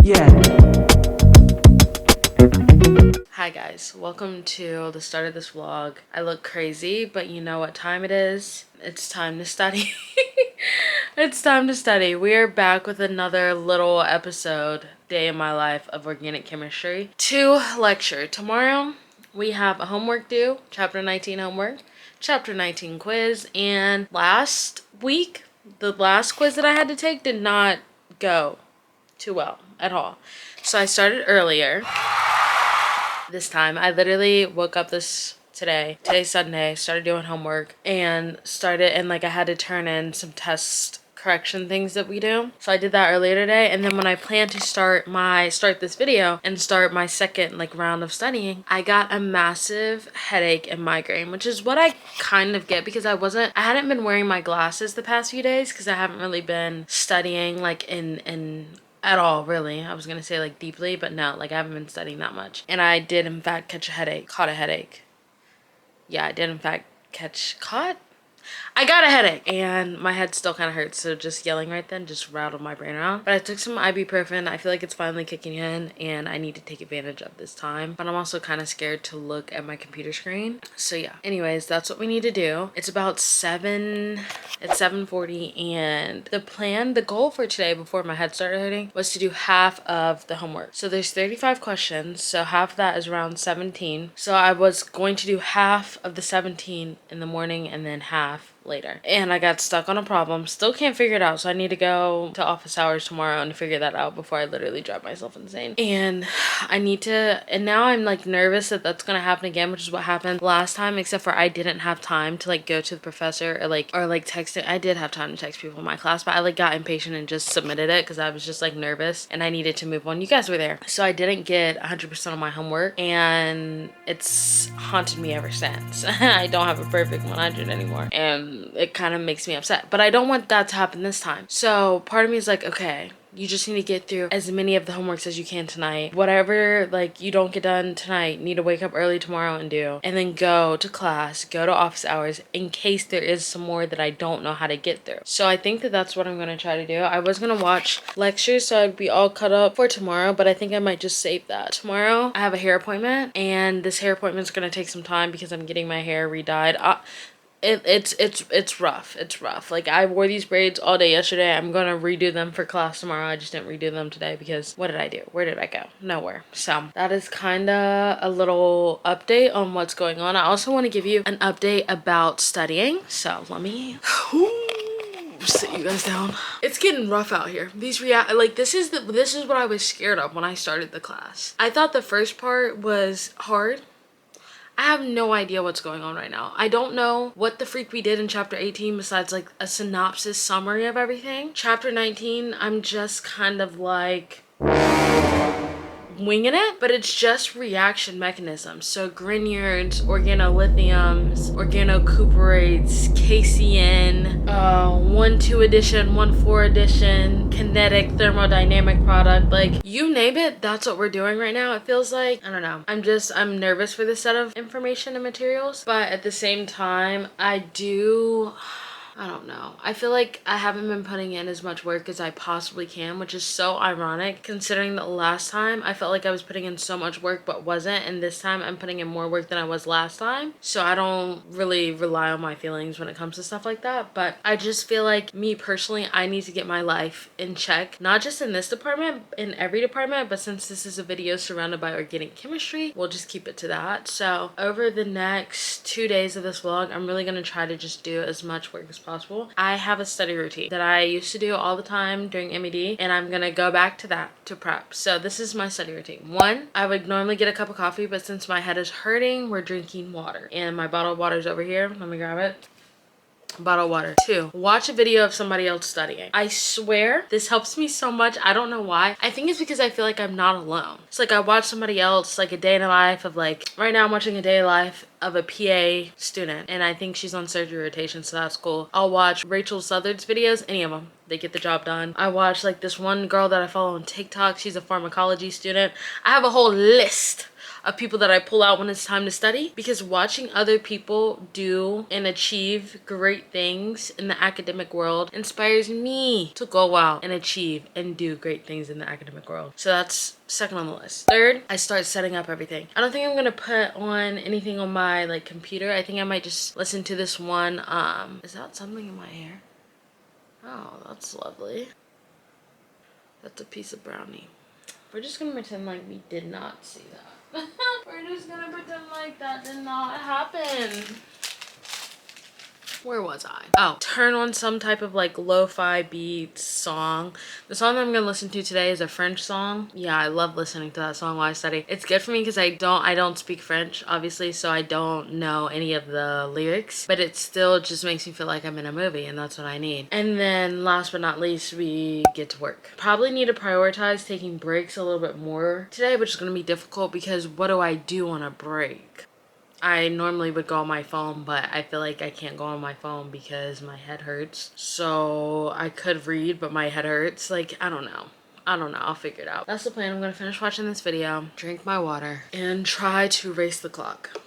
Yeah. Hi guys, welcome to the start of this vlog. I look crazy, but you know what time it is. It's time to study. It's time to study. We are back with another little episode, day in my life of organic chemistry. To lecture. Tomorrow we have a homework due, chapter 19 homework, chapter 19 quiz, and last week, the last quiz that I had to take did not go too well at all. So I started earlier this time. I literally woke up today's Sunday, started doing homework and like I had to turn in some test correction things that we do. So I did that earlier today, and then when I planned to start this video and start my second like round of studying, I got a massive headache and migraine, which is what I kind of get because I hadn't been wearing my glasses the past few days because I haven't really been studying like in at all, really. I was gonna say like deeply, but no, like I haven't been studying that much. And I did in fact caught a headache. Yeah, I did in fact I got a headache and my head still kind of hurts, so just yelling right then just rattled my brain around. But I took some ibuprofen. I feel like it's finally kicking in and I need to take advantage of this time. But I'm also kind of scared to look at my computer screen. So yeah, anyways, that's what we need to do. It's 7:40 and the goal for today before my head started hurting was to do half of the homework. So there's 35 questions, so half of that is around 17. So I was going to do half of the 17 in the morning and then half later, and I got stuck on a problem. Still can't figure it out, so I need to go to office hours tomorrow and figure that out before I literally drive myself insane. And now I'm like nervous that that's gonna happen again, which is what happened last time, except for I didn't have time to like go to the professor or text it. I did have time to text people in my class, but I like got impatient and just submitted it because I was just like nervous and I needed to move on. You guys were there, so I didn't get 100% of my homework and it's haunted me ever since. I don't have a perfect 100 anymore, and it kind of makes me upset, but I don't want that to happen this time. So part of me is like, okay, you just need to get through as many of the homeworks as you can tonight. Whatever like you don't get done tonight, need to wake up early tomorrow and do, and then go to class, go to office hours in case there is some more that I don't know how to get through. So I think that that's what I'm going to try to do. I was going to watch lectures so I'd be all caught up for tomorrow, but I think I might just save that. Tomorrow I have a hair appointment, and this hair appointment is going to take some time because I'm getting my hair re-dyed. It's rough. It's rough. Like I wore these braids all day yesterday. I'm gonna redo them for class tomorrow. I just didn't redo them today because what did I do? Where did I go? Nowhere. So that is kind of a little update on what's going on. I also want to give you an update about studying. So let me sit you guys down. It's getting rough out here. This is what I was scared of when I started the class. I thought the first part was hard. I have no idea what's going on right now. I don't know what the freak we did in chapter 18 besides like a synopsis summary of everything. Chapter 19, I'm just kind of like winging it, but it's just reaction mechanisms. So Grignards, organolithiums, organocuprates, KCN, 1,2 addition, 1,4 addition, kinetic, thermodynamic product, like you name it, that's what we're doing right now. It feels like, I don't know. I'm nervous for this set of information and materials, but at the same time, I don't know. I feel like I haven't been putting in as much work as I possibly can, which is so ironic considering that last time I felt like I was putting in so much work but wasn't, and this time I'm putting in more work than I was last time. So I don't really rely on my feelings when it comes to stuff like that, but I just feel like me personally, I need to get my life in check, not just in this department, in every department, but since this is a video surrounded by organic chemistry, we'll just keep it to that. So over the next 2 days of this vlog, I'm really going to try to just do as much work as possible. I have a study routine that I used to do all the time during MED, and I'm gonna go back to that to prep. So this is my study routine. 1, I would normally get a cup of coffee, but since my head is hurting, we're drinking water, and my bottle of water is over here. Let me grab it. Bottle of water. 2, watch a video of somebody else studying. I swear this helps me so much. I don't know why. I think it's because I feel like I'm not alone. It's like I watch somebody else, like a day in the life of like, right now I'm watching a day in the life of a PA student, and I think she's on surgery rotation, so that's cool. I'll watch Rachel Southard's videos, any of them. They get the job done. I watch like this one girl that I follow on TikTok. She's a pharmacology student. I have a whole list of people that I pull out when it's time to study, because watching other people do and achieve great things in the academic world inspires me to go out and achieve and do great things in the academic world. So that's second on the list. Third, I start setting up everything. I don't think I'm gonna put on anything on my like computer. I think I might just listen to this one. Is that something in my hair? Oh, that's lovely. That's a piece of brownie. We're just gonna pretend like we did not see that. We're just gonna pretend like that did not happen. Where was I? Oh, turn on some type of like lo-fi beat song. The song that I'm gonna listen to today is a French song. Yeah, I love listening to that song while I study. It's good for me because I don't speak French, obviously, so I don't know any of the lyrics, but it still just makes me feel like I'm in a movie, and that's what I need. And then last but not least, we get to work. Probably need to prioritize taking breaks a little bit more today, which is gonna be difficult because what do I do on a break? I normally would go on my phone, but I feel like I can't go on my phone because my head hurts. So I could read, but my head hurts. Like, I don't know. I'll figure it out. That's the plan. I'm gonna finish watching this video, drink my water, and try to race the clock.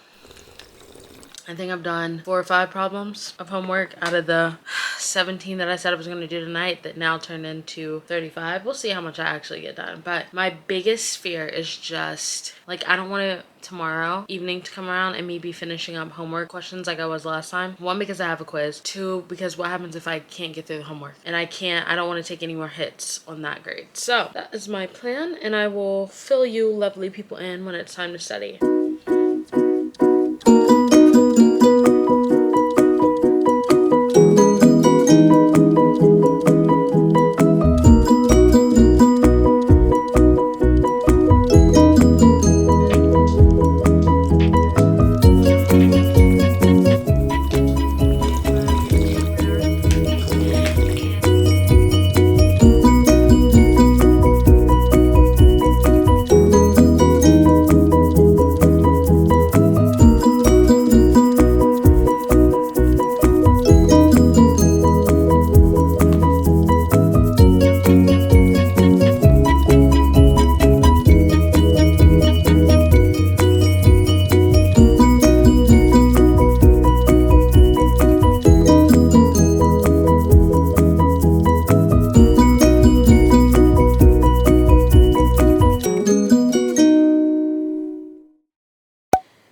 I think I've done 4 or 5 problems of homework out of the 17 that I said I was going to do tonight that now turned into 35. We'll see how much I actually get done. But my biggest fear is just, like, I don't want to tomorrow evening to come around and me be finishing up homework questions like I was last time. 1, because I have a quiz. 2, because what happens if I can't get through the homework? And I don't want to take any more hits on that grade. So that is my plan, and I will fill you lovely people in when it's time to study.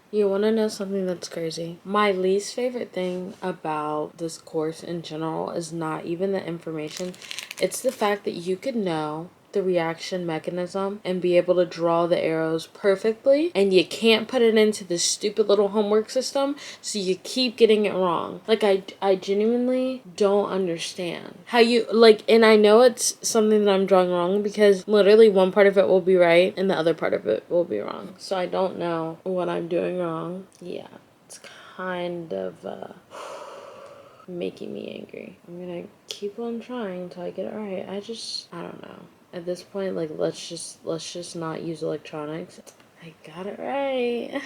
You want to know something that's crazy? My least favorite thing about this course in general is not even the information. It's the fact that you could know the reaction mechanism and be able to draw the arrows perfectly, and you can't put it into this stupid little homework system, so you keep getting it wrong. Like, I genuinely don't understand how you, like, and I know it's something that I'm drawing wrong because literally one part of it will be right and the other part of it will be wrong. So I don't know what I'm doing wrong. Yeah, it's kind of making me angry. I'm gonna keep on trying until I get it right. I don't know. At this point, like, let's just not use electronics. I got it right.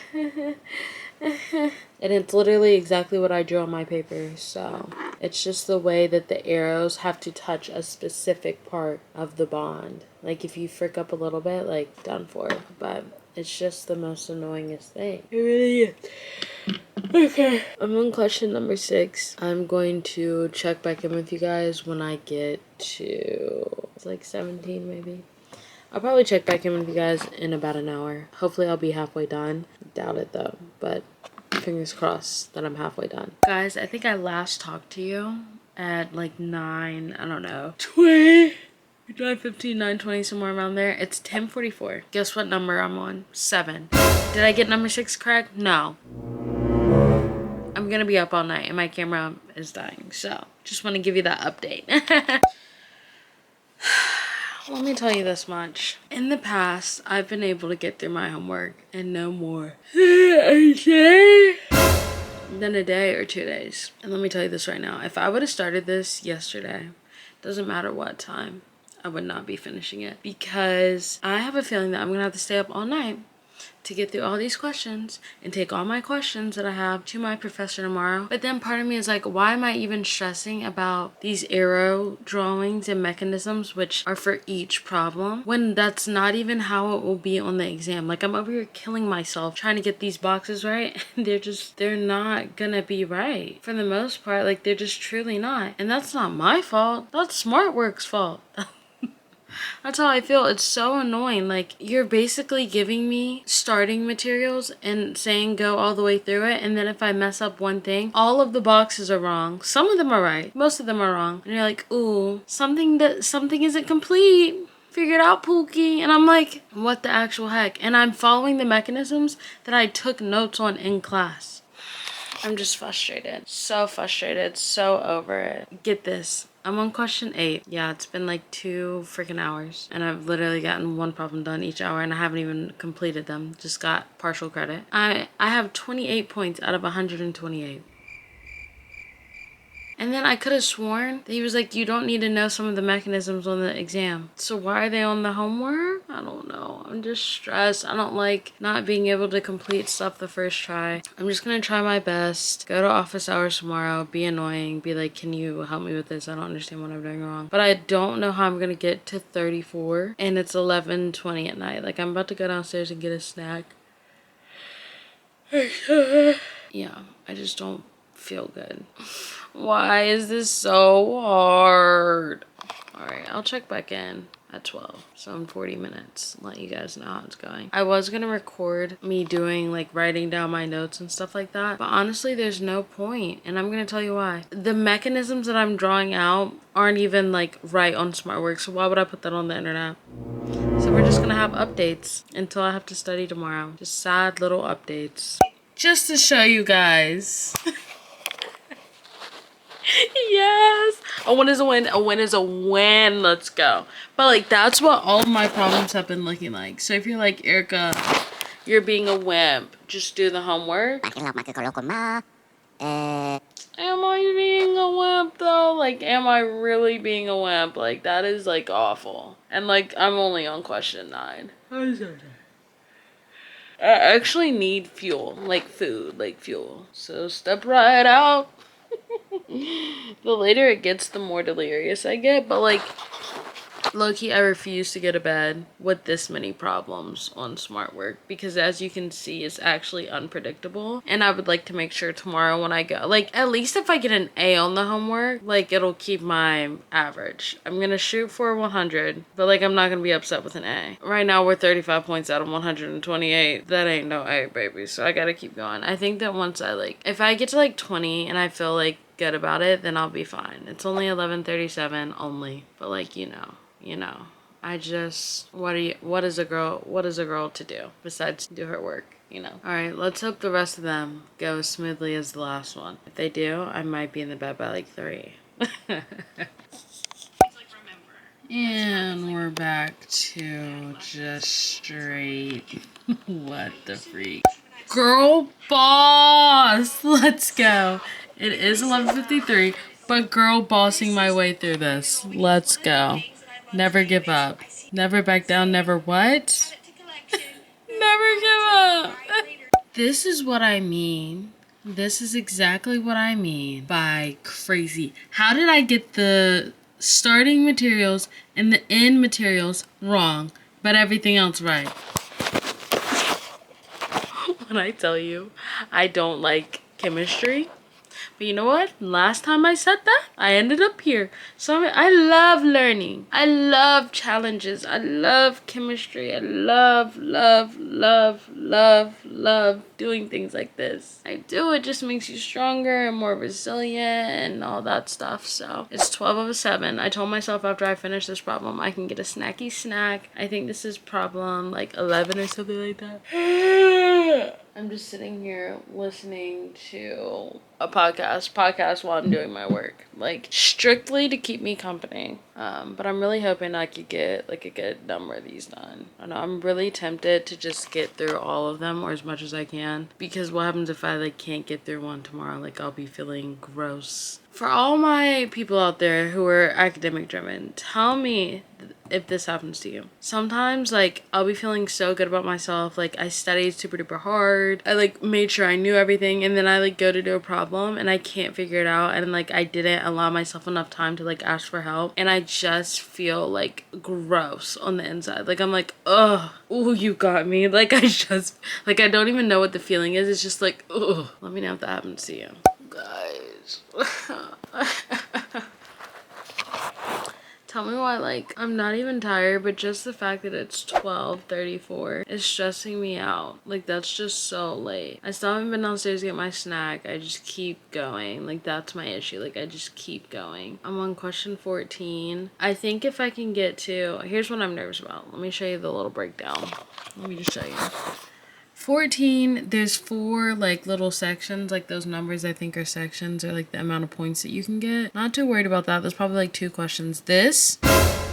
And it's literally exactly what I drew on my paper. So it's just the way that the arrows have to touch a specific part of the bond. Like, if you frick up a little bit, like, done for. But it's just the most annoyingest thing. It really is. Okay, I'm on question number 6. I'm going to check back in with you guys when I get to, it's like 17 maybe. I'll probably check back in with you guys in about an hour. Hopefully I'll be halfway done. Doubt it though, but fingers crossed that I'm halfway done. Guys, I think I last talked to you at like 9, I don't know, 20. 9:15, 9:20, somewhere around there. It's 10:44. Guess what number I'm on? 7. Did I get number 6 correct? No. I'm gonna be up all night and my camera is dying, so just want to give you that update. Let me tell you this much. In the past, I've been able to get through my homework in no more than a day or 2 days. And let me tell you this right now. If I would have started this yesterday, doesn't matter what time, I would not be finishing it, because I have a feeling that I'm gonna have to stay up all night to get through all these questions and take all my questions that I have to my professor tomorrow. But then part of me is like, why am I even stressing about these arrow drawings and mechanisms which are for each problem when that's not even how it will be on the exam? Like, I'm over here killing myself trying to get these boxes right, and they're not gonna be right for the most part. Like, they're just truly not. And that's not my fault. That's SmartWorks' fault. That's how I feel. It's so annoying. Like, you're basically giving me starting materials and saying go all the way through it. And then if I mess up one thing, all of the boxes are wrong. Some of them are right. Most of them are wrong. And you're like, ooh, something isn't complete. Figure it out, Pookie. And I'm like, what the actual heck? And I'm following the mechanisms that I took notes on in class. I'm just frustrated. So frustrated. So over it. Get this. I'm on question 8. Yeah, it's been like 2 freaking hours. And I've literally gotten one problem done each hour and I haven't even completed them. Just got partial credit. I have 28 points out of 128. And then I could have sworn that he was like, you don't need to know some of the mechanisms on the exam. So why are they on the homework? I don't know. I'm just stressed. I don't like not being able to complete stuff the first try. I'm just going to try my best. Go to office hours tomorrow. Be annoying. Be like, can you help me with this? I don't understand what I'm doing wrong. But I don't know how I'm going to get to 34. And it's 11:20 at night. Like, I'm about to go downstairs and get a snack. Yeah, I just don't feel good. Why is this so hard? Alright, I'll check back in at 12. So in 40 minutes. Let you guys know how it's going. I was gonna record me doing like writing down my notes and stuff like that. But honestly, there's no point. And I'm gonna tell you why. The mechanisms that I'm drawing out aren't even like right on SmartWorks. So why would I put that on the internet? So we're just gonna have updates until I have to study tomorrow. Just sad little updates. Just to show you guys. Yes, a win is a win. A win is a win. Let's go. But like, that's what all of my problems have been looking like. So if you're like, Erica, you're being a wimp, just do the homework. Am I being a wimp though? Like, am I really being a wimp? Like, that is like awful. And like, I'm only on question 9. I'm so tired. I actually need fuel, like food, like fuel. So step right out. The later it gets, the more delirious I get. But like, low-key, I refuse to go to bed with this many problems on SmartWork because as you can see, it's actually unpredictable. And I would like to make sure tomorrow when I go, like, at least if I get an A on the homework, like, it'll keep my average. I'm gonna shoot for 100, but like, I'm not gonna be upset with an A. Right now, we're 35 points out of 128. That ain't no A, baby. So I gotta keep going. I think that once I like, if I get to like 20 and I feel like good about it, then I'll be fine. It's only 11:37 only, but like, you know, I just, what is a girl to do besides do her work, you know? All right, let's hope the rest of them go as smoothly as the last one. If they do, I might be in the bed by like 3. And we're back to just straight, what the freak. Girl boss, let's go. It is 11:53, but girl bossing my way through this. Let's go. Never give up. Never back down, never what? Never give up. This is what I mean. This is exactly what I mean by crazy. How did I get the starting materials and the end materials wrong, but everything else right? When I tell you I don't like chemistry, but you know what? Last time I said that, I ended up here. So I love learning. I love challenges. I love chemistry. I love doing things like this. I do. It just makes you stronger and more resilient and all that stuff. So it's 12:07. I told myself after I finish this problem, I can get a snacky snack. I think this is problem like 11 or something like that. I'm just sitting here listening to a podcast while I'm doing my work, like strictly to keep me company. But I'm really hoping I could get like a good number of these done. I don't know, I'm really tempted to just get through all of them or as much as I can, because what happens if I like can't get through one tomorrow? Like, I'll be feeling gross. For all my people out there who are academic driven, tell me if this happens to you. Sometimes, like, I'll be feeling so good about myself. Like, I studied super duper hard. I, like, made sure I knew everything. And then I, like, go to do a problem and I can't figure it out. And, like, I didn't allow myself enough time to, like, ask for help. And I just feel, like, gross on the inside. Like, I'm like, ugh, ooh, you got me. Like, I just, like, I don't even know what the feeling is. It's just like, ugh. Let me know if that happens to you. Guys. Tell me why, like, I'm not even tired, but just the fact that it's 12:34 is stressing me out. Like, that's just so late. I still haven't been downstairs to get my snack. I just keep going. Like, that's my issue. Like, I just keep going. I'm on question 14. I think if I can get to, here's what I'm nervous about. Let me show you the little breakdown. Let me just show you. 14, there's 4 like little sections, like those numbers I think are sections, or like the amount of points that you can get. Not too worried about that. There's probably like 2 questions. This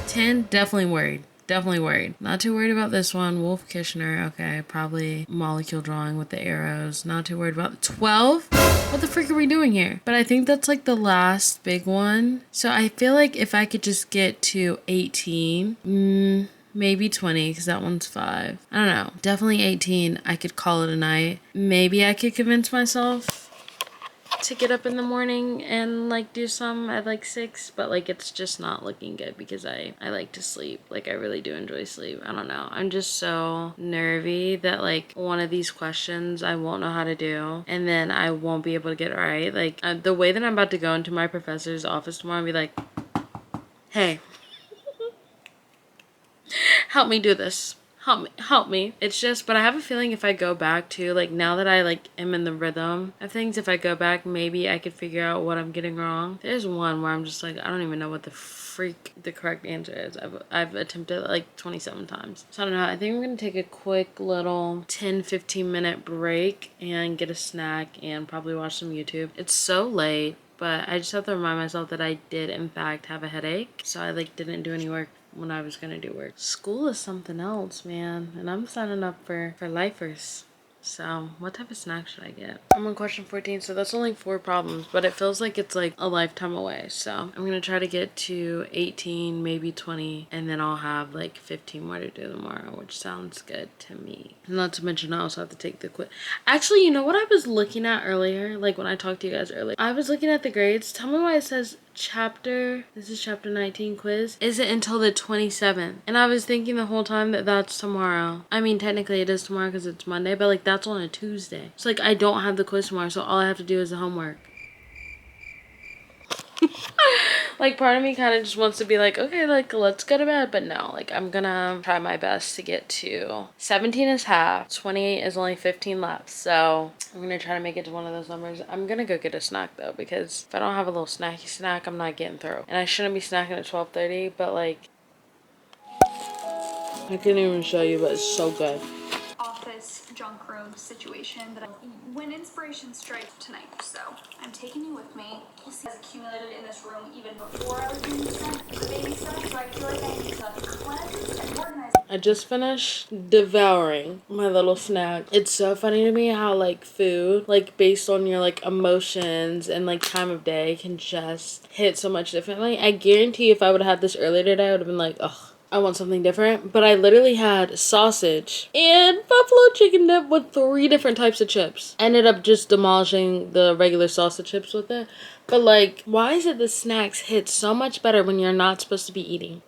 10, definitely worried. Definitely worried. Not too worried about this one. Wolf Kishner, okay, probably molecule drawing with the arrows. Not too worried about 12. What the frick are we doing here? But I think that's like the last big one. So I feel like if I could just get to 18, maybe 20, because that one's 5. I don't know. Definitely 18. I could call it a night. Maybe I could convince myself to get up in the morning and like do some at like 6, but like it's just not looking good because I like to sleep. Like I really do enjoy sleep. I don't know. I'm just so nervy that like one of these questions I won't know how to do and then I won't be able to get it right. Like the way that I'm about to go into my professor's office tomorrow and be like, hey, help me do this. Help me. It's just, but I have a feeling if I go back to, like, now that I, like, am in the rhythm of things, if I go back, maybe I could figure out what I'm getting wrong. There's one where I'm just like, I don't even know what the freak the correct answer is. I've attempted it, like, 27 times. So I don't know. I think I'm going to take a quick little 10-15 minute break and get a snack and probably watch some YouTube. It's so late, but I just have to remind myself that I did, in fact, have a headache. So I, like, didn't do any work when I was gonna do work. School is something else, man. And I'm signing up for lifers. So what type of snack should I get? I'm on question 14, so that's only 4 problems, but it feels like it's like a lifetime away. So I'm gonna try to get to 18, maybe 20, and then I'll have like 15 more to do tomorrow, which sounds good to me. Not to mention I also have to take the quiz. Actually, you know what I was looking at earlier? Like when I talked to you guys earlier, I was looking at the grades. Tell me why it says this is chapter 19 quiz isn't until the 27th, and I was thinking the whole time that that's tomorrow. I mean, technically it is tomorrow because it's Monday, but like that's on a Tuesday. So like I don't have the quiz tomorrow, so all I have to do is the homework. Like part of me kind of just wants to be like, okay, like let's go to bed, but no, like I'm gonna try my best to get to 17 is half, 28 is only 15 left, so I'm gonna try to make it to one of those numbers. I'm gonna go get a snack though, because if I don't have a little snacky snack, I'm not getting through. And I shouldn't be snacking at 12:30, but like I can't even show you, but it's so good. Office junk room situation that when inspiration strikes tonight, so I'm taking you with me. You'll see has accumulated in this room even before I was doing the baby stuff, so I feel like I need to cleanse and organize. I just finished devouring my little snack. It's so funny to me how like food, like based on your like emotions and like time of day, can just hit so much differently. I guarantee if I would have had this earlier today, I would have been like, ugh, I want something different. But I literally had sausage and buffalo chicken dip with 3 different types of chips. I ended up just demolishing the regular sausage chips with it. But like, why is it the snacks hit so much better when you're not supposed to be eating?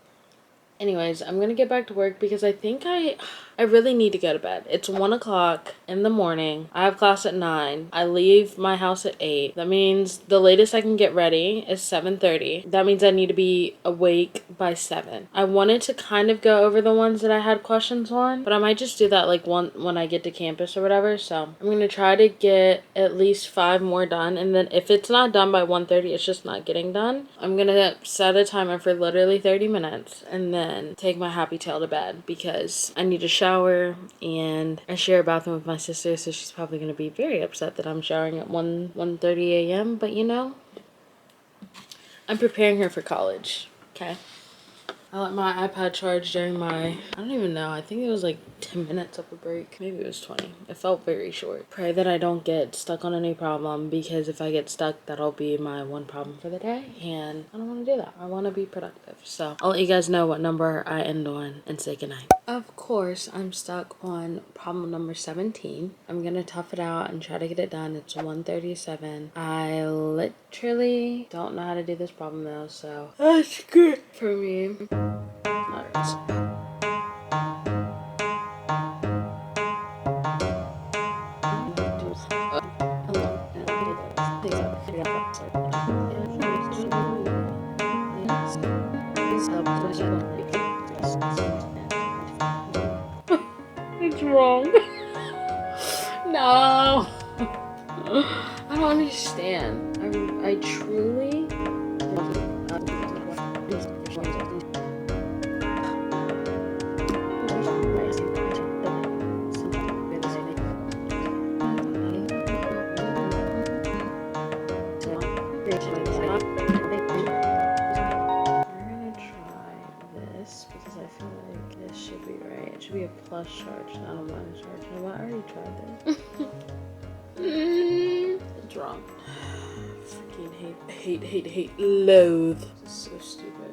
Anyways, I'm gonna get back to work because I think I really need to go to bed. It's 1 o'clock in the morning. I have class at 9. I leave my house at 8. That means the latest I can get ready is 7:30. That means I need to be awake by 7. I wanted to kind of go over the ones that I had questions on, but I might just do that like when I get to campus or whatever. So I'm gonna try to get at least 5 more done, and then if it's not done by 1:30, it's just not getting done. I'm gonna set a timer for literally 30 minutes and then take my happy tail to bed because I need to shower, and I share a bathroom with my sister, so she's probably going to be very upset that I'm showering at 1:30 a.m. But you know, I'm preparing her for college, okay? I let my iPad charge during my, I don't even know, I think it was like 10 minutes of a break. Maybe it was 20. It felt very short. Pray that I don't get stuck on any problem, because if I get stuck, that'll be my one problem for the day, and I don't want to do that. I want to be productive. So I'll let you guys know what number I end on and say goodnight. Of course, I'm stuck on problem number 17. I'm gonna tough it out and try to get it done. It's 1:37. I literally don't know how to do this problem though, so that's good for me. It's wrong. No. I don't understand. I truly. Because I feel like this should be right. It should be a plus charge, not a minus charge. Have I already tried this? It's wrong. Freaking hate, loathe. This is so stupid.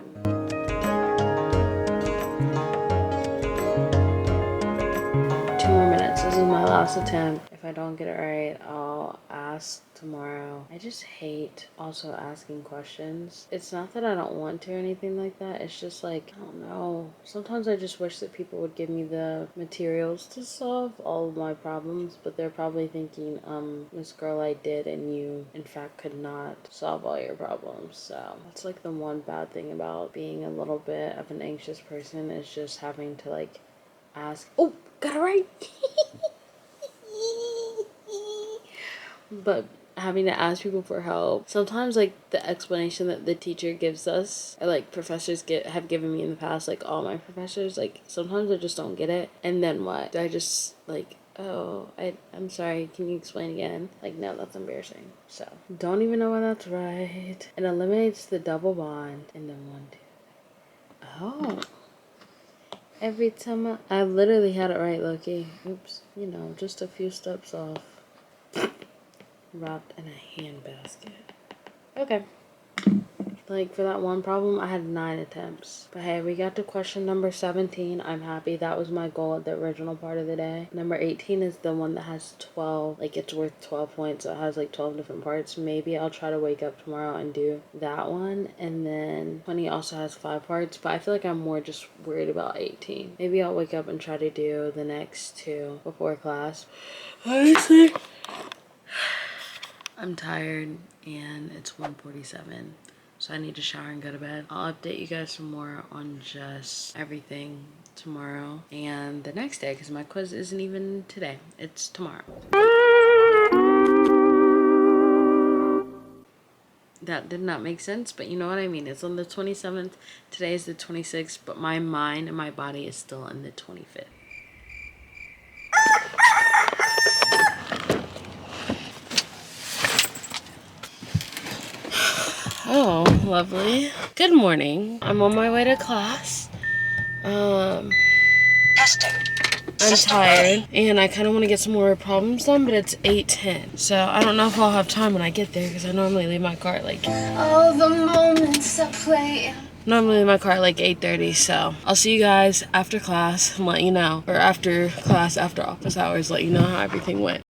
2 more minutes. This is my last attempt. If I don't get it right, I'll ask tomorrow. I just hate also asking questions. It's not that I don't want to or anything like that. It's just like, I don't know. Sometimes I just wish that people would give me the materials to solve all of my problems, but they're probably thinking, Miss Girl, I did, and you in fact could not solve all your problems. So that's like the one bad thing about being a little bit of an anxious person, is just having to like ask. Oh, got it right. But having to ask people for help. Sometimes like the explanation that the teacher gives us, or like professors have given me in the past, like all my professors, like sometimes I just don't get it. And then what? Do I just like, oh, I'm sorry, can you explain again? Like, no, that's embarrassing. So don't even know why that's right. It eliminates the double bond, and then 1, 2. Oh. Every time I literally had it right, Loki. Oops. You know, just a few steps off. Wrapped in a handbasket. Okay. Like, for that one problem, I had 9 attempts. But hey, we got to question number 17. I'm happy. That was my goal at the original part of the day. Number 18 is the one that has 12. Like, it's worth 12 points. So it has, like, 12 different parts. Maybe I'll try to wake up tomorrow and do that one. And then 20 also has 5 parts. But I feel like I'm more just worried about 18. Maybe I'll wake up and try to do the next 2 before class. Honestly, I'm tired, and it's 1:47. So I need to shower and go to bed. I'll update you guys some more on just everything tomorrow and the next day, because my quiz isn't even today. It's tomorrow. That did not make sense, but you know what I mean. It's on the 27th. Today is the 26th, but my mind and my body is still in the 25th. Oh, lovely. Good morning. I'm on my way to class. Testing. I'm tired, and I kind of want to get some more problems done, but it's 8:10. So I don't know if I'll have time when I get there, because I normally leave my car at like... All the moments that play. Normally leave my car at like 8:30, so I'll see you guys after class and let you know. Or after class, after office hours, let you know how everything went.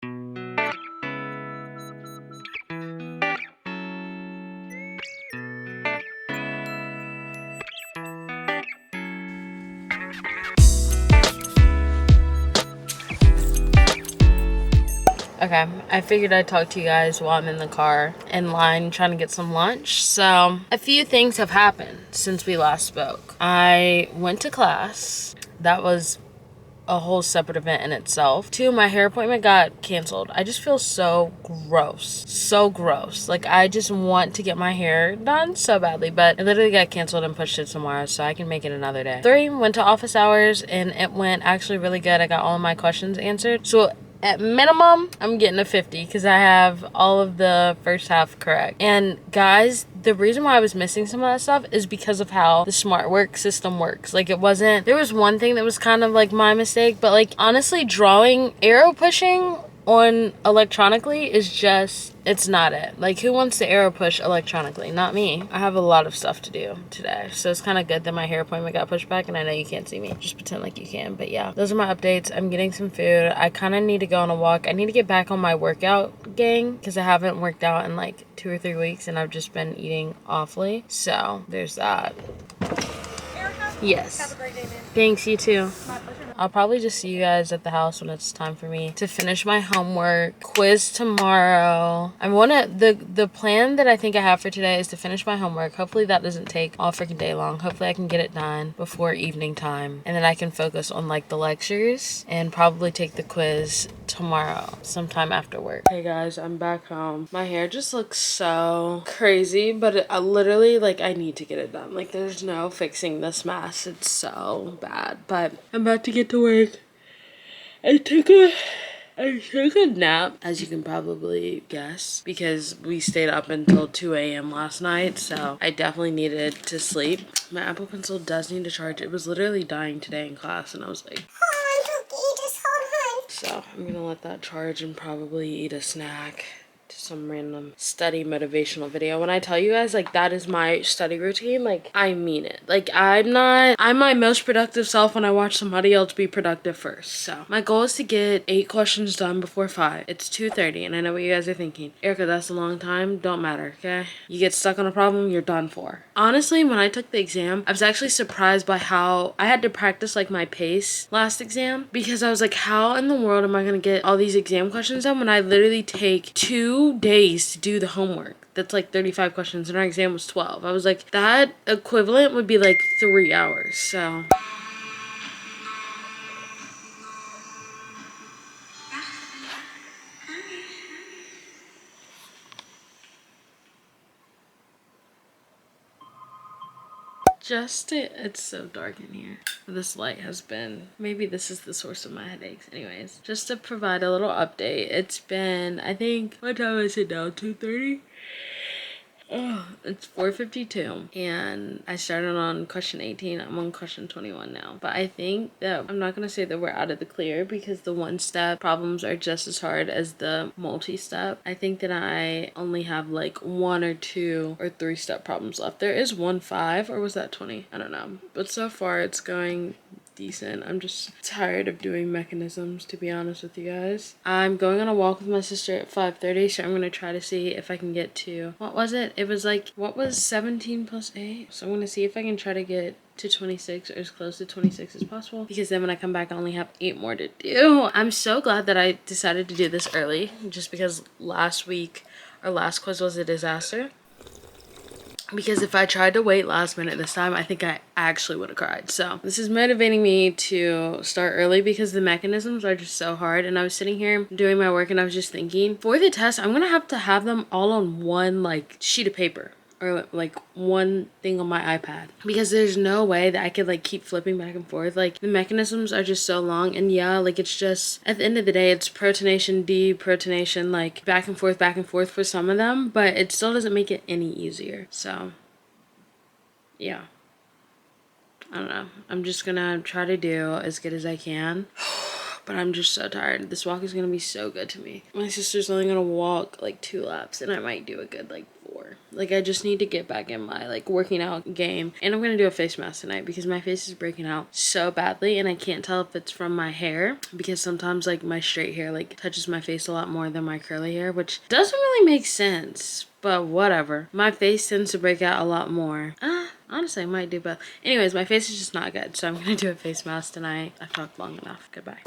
Okay, I figured I'd talk to you guys while I'm in the car in line trying to get some lunch. So a few things have happened since we last spoke. I went to class. That was a whole separate event in itself. 2, my hair appointment got canceled. I just feel so gross. So gross. Like, I just want to get my hair done so badly, but it literally got canceled and pushed it tomorrow, so I can make it another day. 3, went to office hours, and it went actually really good. I got all of my questions answered. So at minimum, I'm getting a 50 because I have all of the first half correct. And guys, the reason why I was missing some of that stuff is because of how the smart work system works. Like, it wasn't, there was one thing that was kind of like my mistake, but like honestly, drawing, arrow pushing on electronically is just, it's not it. Like, who wants to arrow push electronically? Not me. I have a lot of stuff to do today, so it's kind of good that my hair appointment got pushed back, and I know you can't see me. Just pretend like you can. But yeah, those are my updates. I'm getting some food. I kind of need to go on a walk. I need to get back on my workout gang because I haven't worked out in like 2 or 3 weeks, and I've just been eating awfully. So there's that. Erica? Yes. Have a great day, man. Thanks, you too. My pleasure. I'll probably just see you guys at the house when it's time for me to finish my homework. Quiz tomorrow. I want to, the plan that I think I have for today is to finish my homework. Hopefully that doesn't take all freaking day long. Hopefully I can get it done before evening time. And then I can focus on like the lectures and probably take the quiz tomorrow sometime after work. Hey guys, I'm back home. My hair just looks so crazy, but I literally, like, I need to get it done. Like, there's no fixing this mess. It's so bad. But I'm about to get to work. I took a nap, as you can probably guess, because we stayed up until 2 a.m. last night, so I definitely needed to sleep. My Apple Pencil does need to charge. It was literally dying today in class, and I was like, so I'm gonna let that charge and probably eat a snack. To some random study motivational video. When I tell you guys, like, that is my study routine, like, I mean it. Like, I'm my most productive self when I watch somebody else be productive first. So my goal is to get 8 questions done before 5. It's 2:30, and I know what you guys are thinking. Erica, that's a long time. Don't matter, okay? You get stuck on a problem, you're done for. Honestly, when I took the exam, I was actually surprised by how I had to practice like my pace last exam, because I was like, how in the world am I gonna get all these exam questions done when I literally take 2 days to do the homework? That's like 35 questions, and our exam was 12. I was like, that equivalent would be like 3 hours. So it's so dark in here. This light has been, maybe this is the source of my headaches. Anyways, just to provide a little update, it's been, I think, what time is it now? 2:30? Oh, it's 4:52, and I started on question 18. I'm on question 21 now. But I think that I'm not gonna say that we're out of the clear, because the 1-step problems are just as hard as the multi-step. I think that I only have like 1 or 2 or 3-step problems left. There is 1-5, or was that 20? I don't know. But so far it's going decent. I'm just tired of doing mechanisms, to be honest with you guys. I'm going on a walk with my sister at 5:30, so I'm gonna try to see if I can get to, what was it? It was like, what was 17 plus 8? So I'm gonna see if I can try to get to 26 or as close to 26 as possible, because then when I come back I only have 8 more to do. I'm so glad that I decided to do this early, just because last week our last quiz was a disaster. Because if I tried to wait last minute this time, I think I actually would have cried. So this is motivating me to start early, because the mechanisms are just so hard. And I was sitting here doing my work, and I was just thinking, for the test, I'm gonna have to have them all on one like sheet of paper, or like one thing on my iPad, because there's no way that I could like keep flipping back and forth. Like, the mechanisms are just so long, and yeah, like, it's just, at the end of the day, it's protonation, deprotonation, like back and forth for some of them, but it still doesn't make it any easier. So yeah, I don't know. I'm just gonna try to do as good as I can. But I'm just so tired. This walk is gonna be so good to me. My sister's only gonna walk like 2 laps, and I might do a good like 4. Like, I just need to get back in my like working out game. And I'm gonna do a face mask tonight, because my face is breaking out so badly, and I can't tell if it's from my hair, because sometimes like my straight hair like touches my face a lot more than my curly hair, which doesn't really make sense, but whatever. My face tends to break out a lot more. Honestly, I might do both. Anyways, my face is just not good, so I'm gonna do a face mask tonight. I've talked long enough. Goodbye.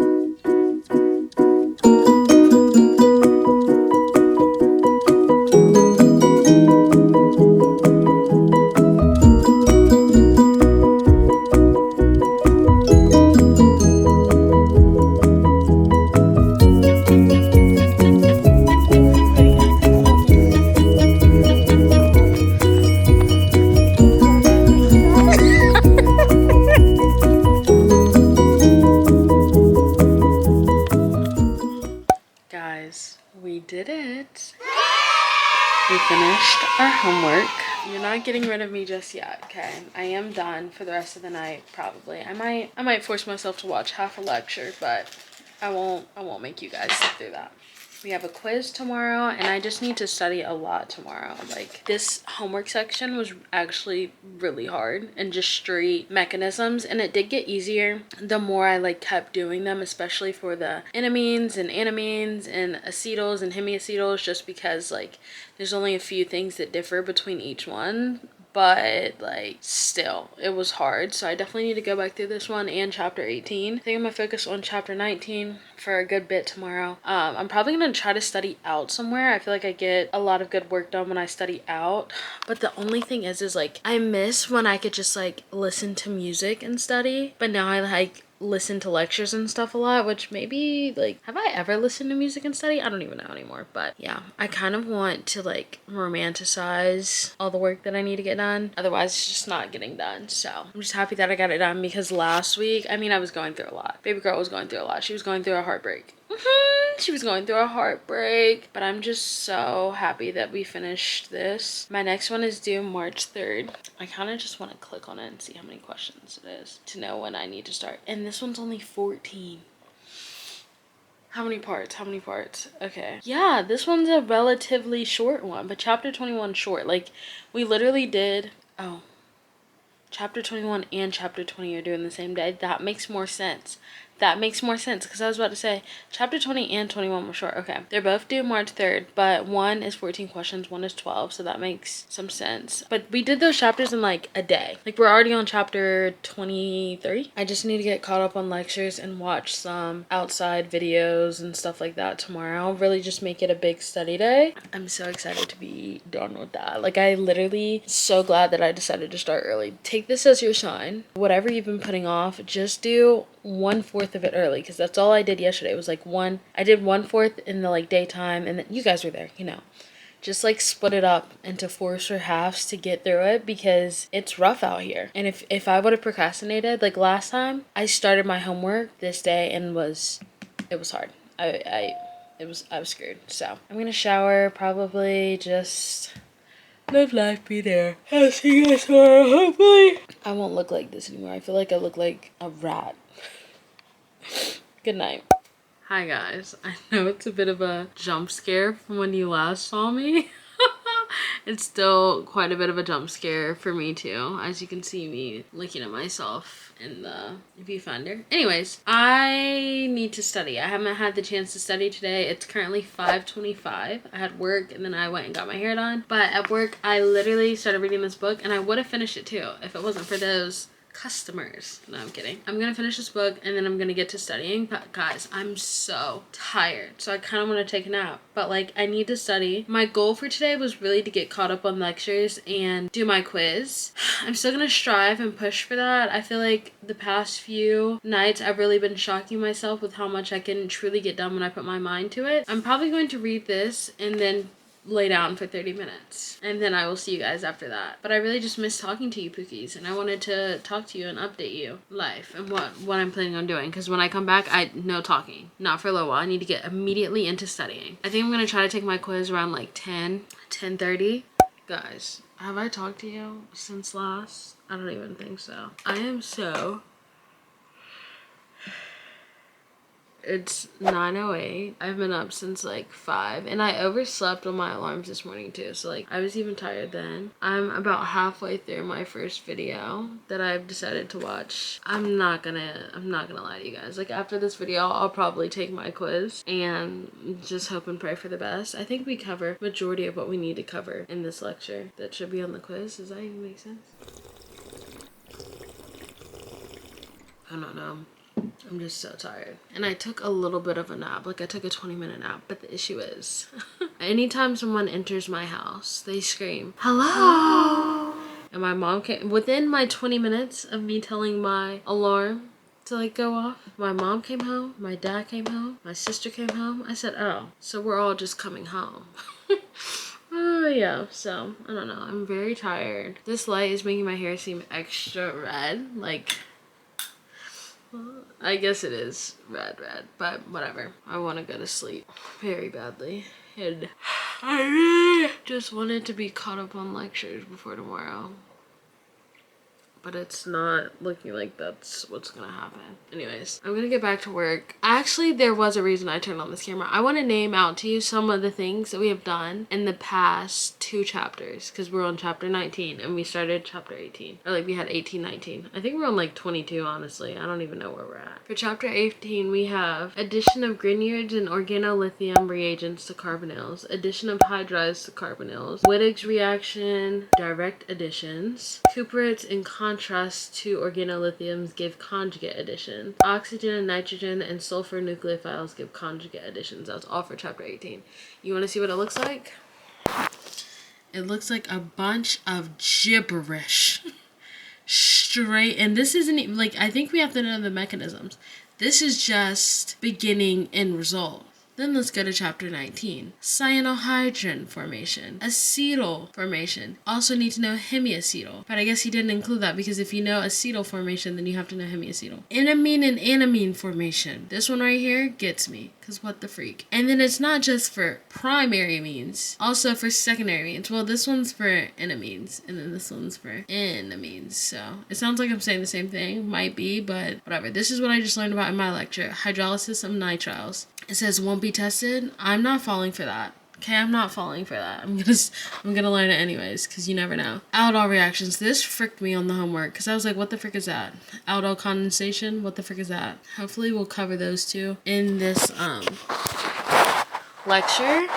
Guys, we did it. We finished our homework. You're not getting rid of me just yet, okay? I am done for the rest of the night, probably. I might force myself to watch half a lecture, but I won't make you guys sit through that. We have a quiz tomorrow, and I just need to study a lot tomorrow. Like, this homework section was actually really hard and just straight mechanisms, and it did get easier the more I like kept doing them, especially for the enamines and animines and acetals and hemiacetals, just because like there's only a few things that differ between each one. But like still it was hard, so I definitely need to go back through this one and chapter 18. I think I'm gonna focus on chapter 19 for a good bit tomorrow. I'm probably gonna try to study out somewhere. I feel like I get a lot of good work done when I study out, but the only thing is like I miss when I could just like listen to music and study, but now I like listen to lectures and stuff a lot, which maybe like, have I ever listened to music and study? I don't even know anymore. But yeah, I kind of want to like romanticize all the work that I need to get done, otherwise it's just not getting done. So I'm just happy that I got it done, because last week, I mean, I was going through a lot. Baby girl was going through a lot. She was going through a heartbreak. She was going through a heartbreak, but I'm just so happy that we finished this. My next one is due March 3rd. I kind of just want to click on it and see how many questions it is to know when I need to start. And this one's only 14. How many parts? How many parts? Okay. Yeah, this one's a relatively short one, but chapter 21 short. Like, we literally did, oh, chapter 21 and chapter 20 are due in the same day. That makes more sense. That makes more sense, because I was about to say chapter 20 and 21 were short. Okay, they're both due March 3rd, but one is 14 questions, one is 12, so that makes some sense. But we did those chapters in like a day. Like, we're already on chapter 23. I just need to get caught up on lectures and watch some outside videos and stuff like that tomorrow. Really just make it a big study day. I'm so excited to be done with that. Like, I literally so glad that I decided to start early. Take this as your sign. Whatever you've been putting off, just do 1/4 of it early, because that's all I did yesterday. It was like I did 1/4 in the like daytime, and then you guys were there, you know. Just like split it up into fourths or halves to get through it, because it's rough out here. And if I would have procrastinated like last time, I started my homework this day and it was hard. I was screwed. So I'm gonna shower, probably just let life be there. I'll see you guys tomorrow, hopefully. I won't look like this anymore. I feel like I look like a rat. Good night. Hi guys. I know it's a bit of a jump scare from when you last saw me. It's still quite a bit of a jump scare for me too, as you can see me looking at myself in the viewfinder. Anyways, I need to study. I haven't had the chance to study today. It's currently 5:25. I had work and then I went and got my hair done. But at work, I literally started reading this book, and I would have finished it too if it wasn't for those customers. No, I'm kidding. I'm gonna finish this book and then I'm gonna get to studying. But guys, I'm so tired, so I kind of want to take a nap, but like I need to study. My goal for today was really to get caught up on lectures and do my quiz. I'm still gonna strive and push for that. I feel like the past few nights I've really been shocking myself with how much I can truly get done when I put my mind to it. I'm probably going to read this and then lay down for 30 minutes, and then I will see you guys after that. But I really just miss talking to you Pookies, and I wanted to talk to you and update you life and what I'm planning on doing, because when I come back, no talking, not for a little while. I need to get immediately into studying. I think I'm gonna try to take my quiz around like 10:30. Guys, have I talked to you since last? I don't even think so. I am so It's 9:08. I've been up since like 5, and I overslept on my alarms this morning too, so like I was even tired then. I'm about halfway through my first video that I've decided to watch. I'm not gonna lie to you guys. Like, after this video, I'll probably take my quiz and just hope and pray for the best. I think we cover majority of what we need to cover in this lecture that should be on the quiz. Does that even make sense? I don't know. I'm just so tired. And I took a little bit of a nap. Like, I took a 20-minute nap. But the issue is, anytime someone enters my house, they scream, "Hello!" And my mom came, within my 20 minutes of me telling my alarm to like go off, my mom came home, my dad came home, my sister came home. I said, oh, so we're all just coming home. Oh yeah, so I don't know. I'm very tired. This light is making my hair seem extra red. Like, I guess it is red, but whatever. I want to go to sleep very badly. And I really just wanted to be caught up on lectures before tomorrow. But it's not looking like that's what's gonna happen. Anyways, I'm gonna get back to work. Actually, there was a reason I turned on this camera. I want to name out to you some of the things that we have done in the past 2 chapters, because we're on chapter 19 and we started chapter 18. Or like we had 18, 19. I think we're on like 22, honestly. I don't even know where we're at. For chapter 18, we have addition of Grignards and organolithium reagents to carbonyls, addition of hydrides to carbonyls, Wittig's reaction, direct additions, cuprates in contrast to organolithiums give conjugate additions. Oxygen and nitrogen and sulfur nucleophiles give conjugate additions. That's all for chapter 18. You want to see what it looks like? It looks like a bunch of gibberish. Straight, and this isn't even, like, I think we have to know the mechanisms. This is just beginning end result. Then let's go to chapter 19. Cyanohydrin formation. Acetyl formation. Also need to know hemiacetal. But I guess he didn't include that because if you know acetyl formation, then you have to know hemiacetal. Enamine and anamine formation. This one right here gets me. Because what the freak. And then it's not just for primary amines. Also for secondary amines. Well, this one's for enamines. And then this one's for enamines. So it sounds like I'm saying the same thing. Might be, but whatever. This is what I just learned about in my lecture. Hydrolysis of nitriles. It says won't be tested. I'm not falling for that. Okay, I'm not falling for that. I'm gonna learn it anyways, because you never know. Aldol reactions. This fricked me on the homework, because I was like, what the frick is that? Aldol condensation? What the frick is that? Hopefully we'll cover those two in this lecture.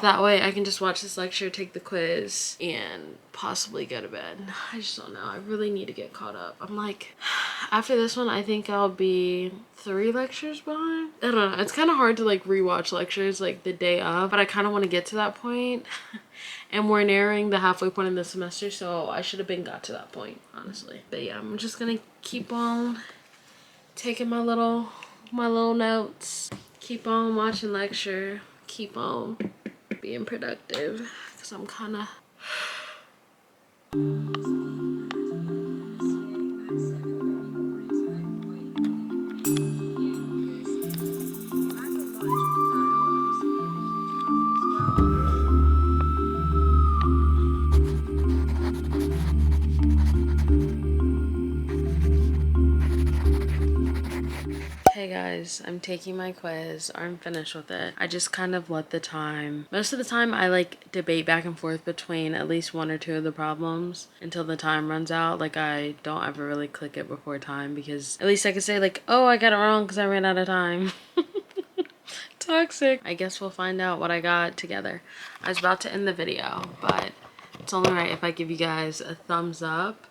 That way I can just watch this lecture, take the quiz, and possibly go to bed. I just don't know. I really need to get caught up. I'm like, after this one, I think I'll be 3 lectures behind. I don't know. It's kind of hard to like rewatch lectures like the day of, but I kind of want to get to that point. And we're nearing the halfway point in the semester, so I should have been got to that point, honestly. But yeah, I'm just gonna keep on taking my little notes, keep on watching lecture, keep on being productive, because I'm kind of Hey guys, I'm taking my quiz, or I'm finished with it. I just kind of let the time. Most of the time I like debate back and forth between at least 1 or 2 of the problems until the time runs out. Like I don't ever really click it before time, because at least I can say like, oh, I got it wrong because I ran out of time. Toxic. I guess we'll find out what I got together. I was about to end the video, but it's only right if I give you guys a thumbs up.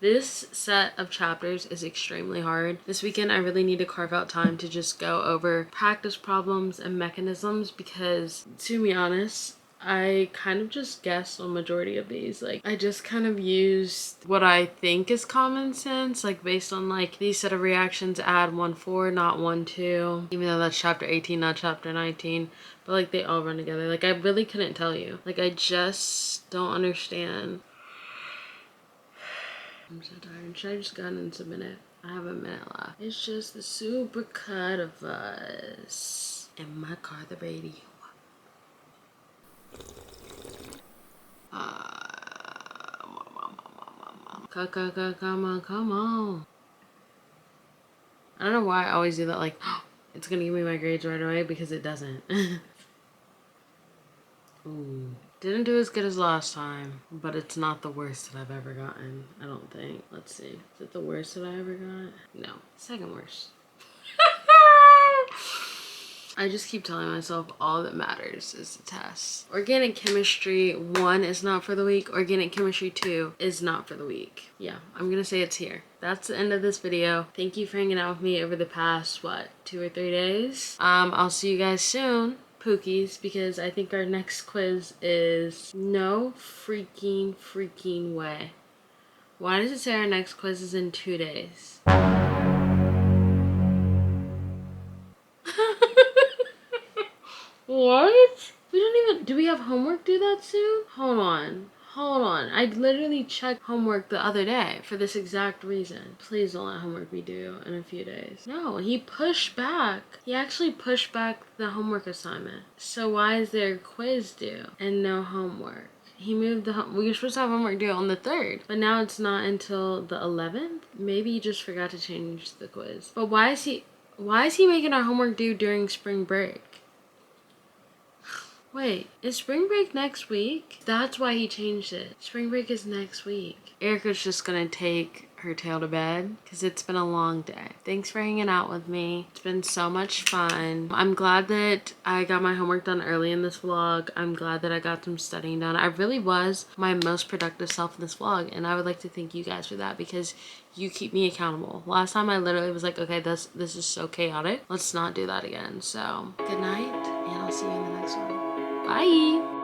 This set of chapters is extremely hard. This weekend I really need to carve out time to just go over practice problems and mechanisms, because to be honest, I kind of just guessed on majority of these. Like I just kind of used what I think is common sense, like based on like these set of reactions add 1,4, not 1,2, even though that's chapter 18, not chapter 19. But like they all run together. Like I really couldn't tell you. Like I just don't understand. I'm so tired. Should I just go ahead and submit it? I have a minute left. It's just the super cut of us and my car, the radio. Come on. I don't know why I always do that. Like, it's gonna give me my grades right away, because it doesn't. Ooh. Didn't do as good as last time, but it's not the worst that I've ever gotten, I don't think. Let's see. Is it the worst that I ever got? No. Second worst. I just keep telling myself all that matters is the test. Organic chemistry 1 is not for the week. Organic chemistry 2 is not for the week. Yeah, I'm gonna say it's here. That's the end of this video. Thank you for hanging out with me over the past, what, 2 or 3 days? I'll see you guys soon. Pookies, because I think our next quiz is no freaking way. Why does it say our next quiz is in 2 days? What? We don't even, do we have homework due that soon? Hold on. Hold on. I literally checked homework the other day for this exact reason. Please don't let homework be due in a few days. No, he pushed back. He actually pushed back the homework assignment. So why is there a quiz due and no homework? He moved we were supposed to have homework due on the 3rd, but now it's not until the 11th. Maybe he just forgot to change the quiz. But why is he making our homework due during spring break? Wait, is spring break next week? That's why he changed it. Spring break is next week. Erica's just gonna take her tail to bed because it's been a long day. Thanks for hanging out with me. It's been so much fun. I'm glad that I got my homework done early in this vlog. I'm glad that I got some studying done. I really was my most productive self in this vlog, and I would like to thank you guys for that because you keep me accountable. Last time I literally was like, okay, this is so chaotic. Let's not do that again. So good night, and I'll see you in the next one. Bye.